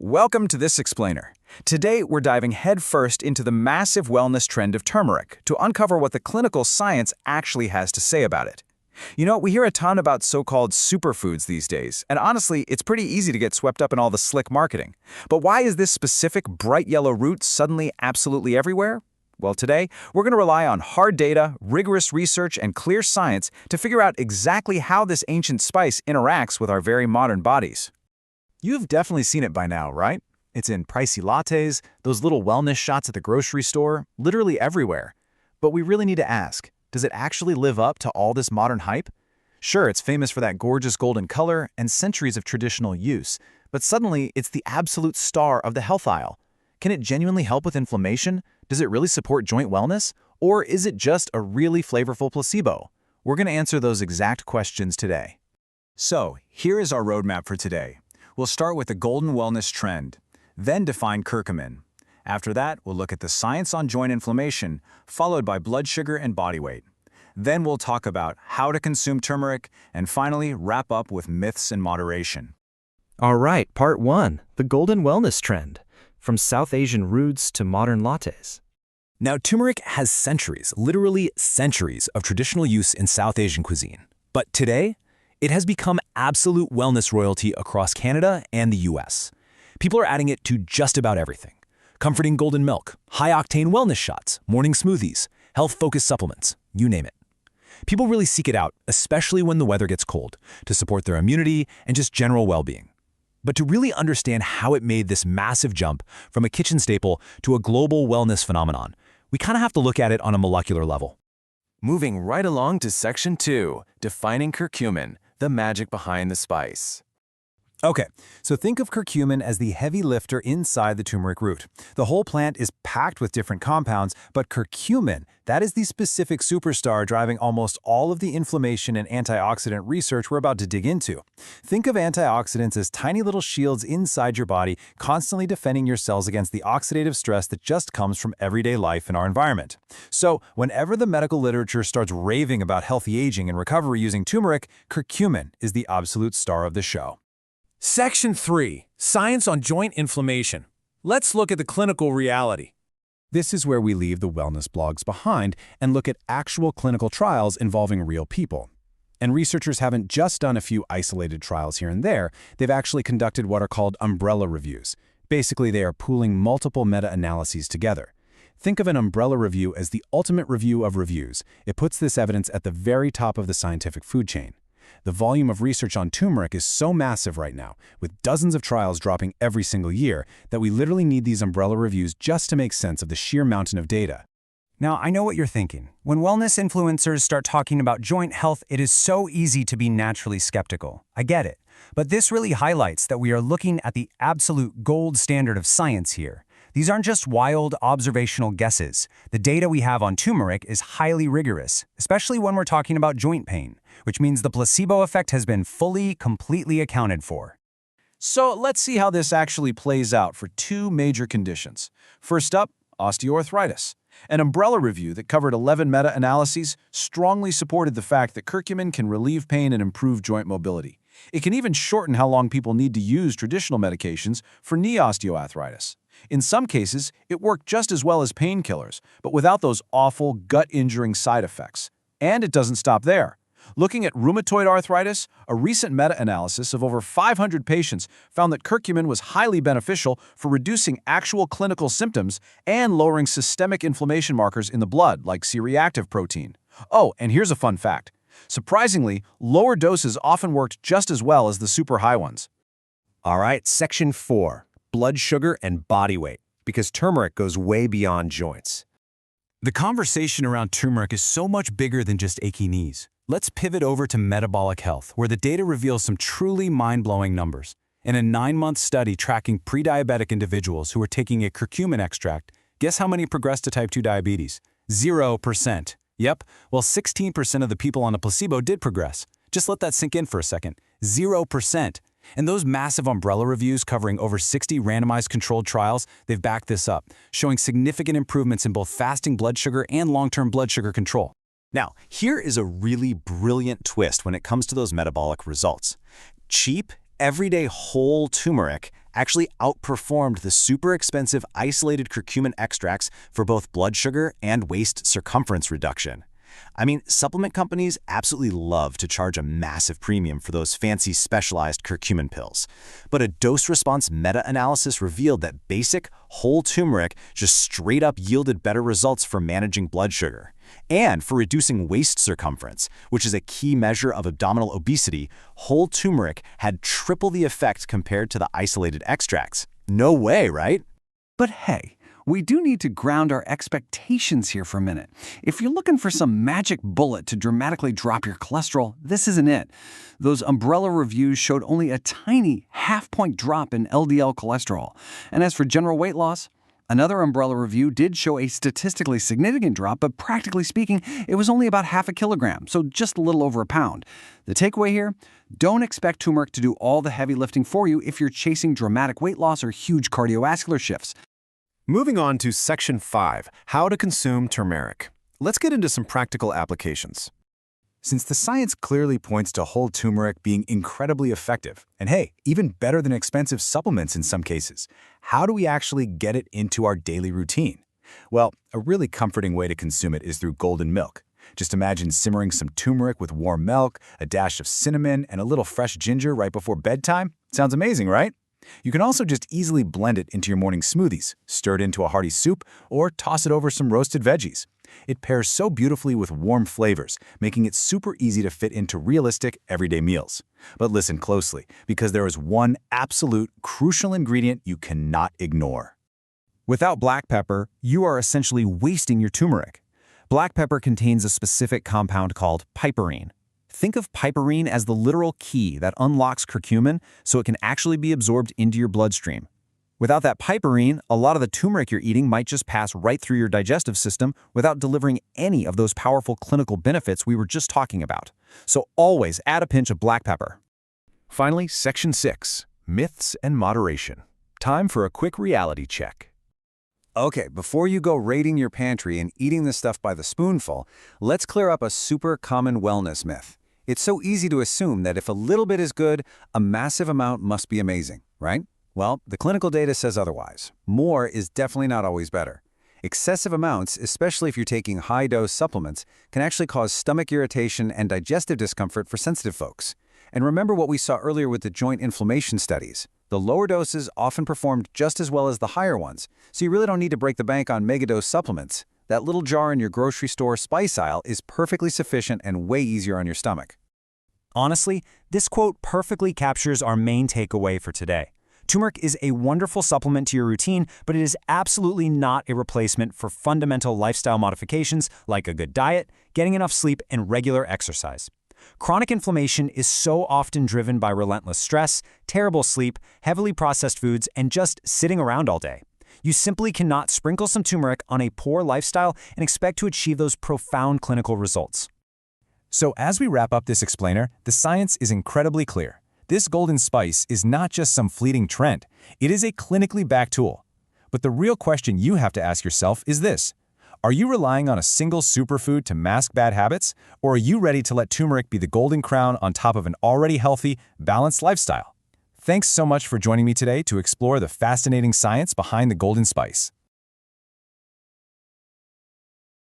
Welcome to this explainer. Today, we're diving headfirst into the massive wellness trend of turmeric to uncover what the clinical science actually has to say about it. You know, we hear a ton about so-called superfoods these days, and honestly, it's pretty easy to get swept up in all the slick marketing. But why is this specific bright yellow root suddenly absolutely everywhere? Well, today, we're going to rely on hard data, rigorous research, and clear science to figure out exactly how this ancient spice interacts with our very modern bodies. You've definitely seen it by now, right? It's in pricey lattes, those little wellness shots at the grocery store, literally everywhere. But we really need to ask, does it actually live up to all this modern hype? Sure, it's famous for that gorgeous golden color and centuries of traditional use, but suddenly it's the absolute star of the health aisle. Can it genuinely help with inflammation? Does it really support joint wellness? Or is it just a really flavorful placebo? We're going to answer those exact questions today. So, here is our roadmap for today. We'll start with the golden wellness trend, then define curcumin. After that, we'll look at the science on joint inflammation, followed by blood sugar and body weight. Then we'll talk about how to consume turmeric, and finally wrap up with myths and moderation. All right, part 1, the golden wellness trend, from South Asian roots to modern lattes. Now, turmeric has centuries, literally centuries, of traditional use in South Asian cuisine. But today, it has become absolute wellness royalty across Canada and the US. People are adding it to just about everything. Comforting golden milk, high-octane wellness shots, morning smoothies, health-focused supplements, you name it. People really seek it out, especially when the weather gets cold, to support their immunity and just general well-being. But to really understand how it made this massive jump from a kitchen staple to a global wellness phenomenon, we kind of have to look at it on a molecular level. Moving right along to Section 2, defining curcumin, the magic behind the spice. Okay, so think of curcumin as the heavy lifter inside the turmeric root. The whole plant is packed with different compounds, but curcumin, that is the specific superstar driving almost all of the inflammation and antioxidant research we're about to dig into. Think of antioxidants as tiny little shields inside your body, constantly defending your cells against the oxidative stress that just comes from everyday life in our environment. So, whenever the medical literature starts raving about healthy aging and recovery using turmeric, curcumin is the absolute star of the show. Section 3, Science on Joint Inflammation. Let's look at the clinical reality. This is where we leave the wellness blogs behind and look at actual clinical trials involving real people. And researchers haven't just done a few isolated trials here and there, they've actually conducted what are called umbrella reviews. Basically, they are pooling multiple meta-analyses together. Think of an umbrella review as the ultimate review of reviews. It puts this evidence at the very top of the scientific food chain. The volume of research on turmeric is so massive right now, with dozens of trials dropping every single year, that we literally need these umbrella reviews just to make sense of the sheer mountain of data. Now, I know what you're thinking. When wellness influencers start talking about joint health, it is so easy to be naturally skeptical. I get it. But this really highlights that we are looking at the absolute gold standard of science here. These aren't just wild observational guesses. The data we have on turmeric is highly rigorous, especially when we're talking about joint pain, which means the placebo effect has been completely accounted for. So let's see how this actually plays out for two major conditions. First up, osteoarthritis. An umbrella review that covered 11 meta-analyses strongly supported the fact that curcumin can relieve pain and improve joint mobility. It can even shorten how long people need to use traditional medications for knee osteoarthritis. In some cases, it worked just as well as painkillers, but without those awful, gut-injuring side effects. And it doesn't stop there. Looking at rheumatoid arthritis, a recent meta-analysis of over 500 patients found that curcumin was highly beneficial for reducing actual clinical symptoms and lowering systemic inflammation markers in the blood, like C-reactive protein. Oh, and here's a fun fact. Surprisingly, lower doses often worked just as well as the super high ones. All right, Section 4, blood sugar and body weight, because turmeric goes way beyond joints. The conversation around turmeric is so much bigger than just achy knees. Let's pivot over to metabolic health, where the data reveals some truly mind-blowing numbers. In a 9-month study tracking pre-diabetic individuals who were taking a curcumin extract, guess how many progressed to type 2 diabetes? 0%. Yep, well 16% of the people on a placebo did progress. Just let that sink in for a second. 0%. And those massive umbrella reviews covering over 60 randomized controlled trials, they've backed this up, showing significant improvements in both fasting blood sugar and long-term blood sugar control. Now, here is a really brilliant twist when it comes to those metabolic results. Cheap, everyday whole turmeric actually outperformed the super expensive isolated curcumin extracts for both blood sugar and waist circumference reduction. I mean, supplement companies absolutely love to charge a massive premium for those fancy specialized curcumin pills. But a dose-response meta-analysis revealed that basic, whole turmeric just straight up yielded better results for managing blood sugar. And for reducing waist circumference, which is a key measure of abdominal obesity, whole turmeric had triple the effect compared to the isolated extracts. No way, right? But hey, we do need to ground our expectations here for a minute. If you're looking for some magic bullet to dramatically drop your cholesterol, this isn't it. Those umbrella reviews showed only a tiny half-point drop in LDL cholesterol. And as for general weight loss, another umbrella review did show a statistically significant drop, but practically speaking, it was only about half a kilogram, so just a little over a pound. The takeaway here? Don't expect turmeric to do all the heavy lifting for you if you're chasing dramatic weight loss or huge cardiovascular shifts. Moving on to Section 5, How to Consume Turmeric. Let's get into some practical applications. Since the science clearly points to whole turmeric being incredibly effective, and hey, even better than expensive supplements in some cases, how do we actually get it into our daily routine? Well, a really comforting way to consume it is through golden milk. Just imagine simmering some turmeric with warm milk, a dash of cinnamon, and a little fresh ginger right before bedtime. Sounds amazing, right? You can also just easily blend it into your morning smoothies, stir it into a hearty soup, or toss it over some roasted veggies. It pairs so beautifully with warm flavors, making it super easy to fit into realistic, everyday meals. But listen closely, because there is one absolute crucial ingredient you cannot ignore. Without black pepper, you are essentially wasting your turmeric. Black pepper contains a specific compound called piperine. Think of piperine as the literal key that unlocks curcumin so it can actually be absorbed into your bloodstream. Without that piperine, a lot of the turmeric you're eating might just pass right through your digestive system without delivering any of those powerful clinical benefits we were just talking about. So always add a pinch of black pepper. Finally, Section 6, Myths and Moderation. Time for a quick reality check. Okay, before you go raiding your pantry and eating this stuff by the spoonful, let's clear up a super common wellness myth. It's so easy to assume that if a little bit is good, a massive amount must be amazing, right? Well, the clinical data says otherwise. More is definitely not always better. Excessive amounts, especially if you're taking high-dose supplements, can actually cause stomach irritation and digestive discomfort for sensitive folks. And remember what we saw earlier with the joint inflammation studies. The lower doses often performed just as well as the higher ones, so you really don't need to break the bank on megadose supplements. That little jar in your grocery store spice aisle is perfectly sufficient and way easier on your stomach. Honestly, this quote perfectly captures our main takeaway for today. Turmeric is a wonderful supplement to your routine, but it is absolutely not a replacement for fundamental lifestyle modifications like a good diet, getting enough sleep, and regular exercise. Chronic inflammation is so often driven by relentless stress, terrible sleep, heavily processed foods, and just sitting around all day. You simply cannot sprinkle some turmeric on a poor lifestyle and expect to achieve those profound clinical results. So as we wrap up this explainer, the science is incredibly clear. This golden spice is not just some fleeting trend. It is a clinically backed tool. But the real question you have to ask yourself is this. Are you relying on a single superfood to mask bad habits? Or are you ready to let turmeric be the golden crown on top of an already healthy, balanced lifestyle? Thanks so much for joining me today to explore the fascinating science behind the golden spice.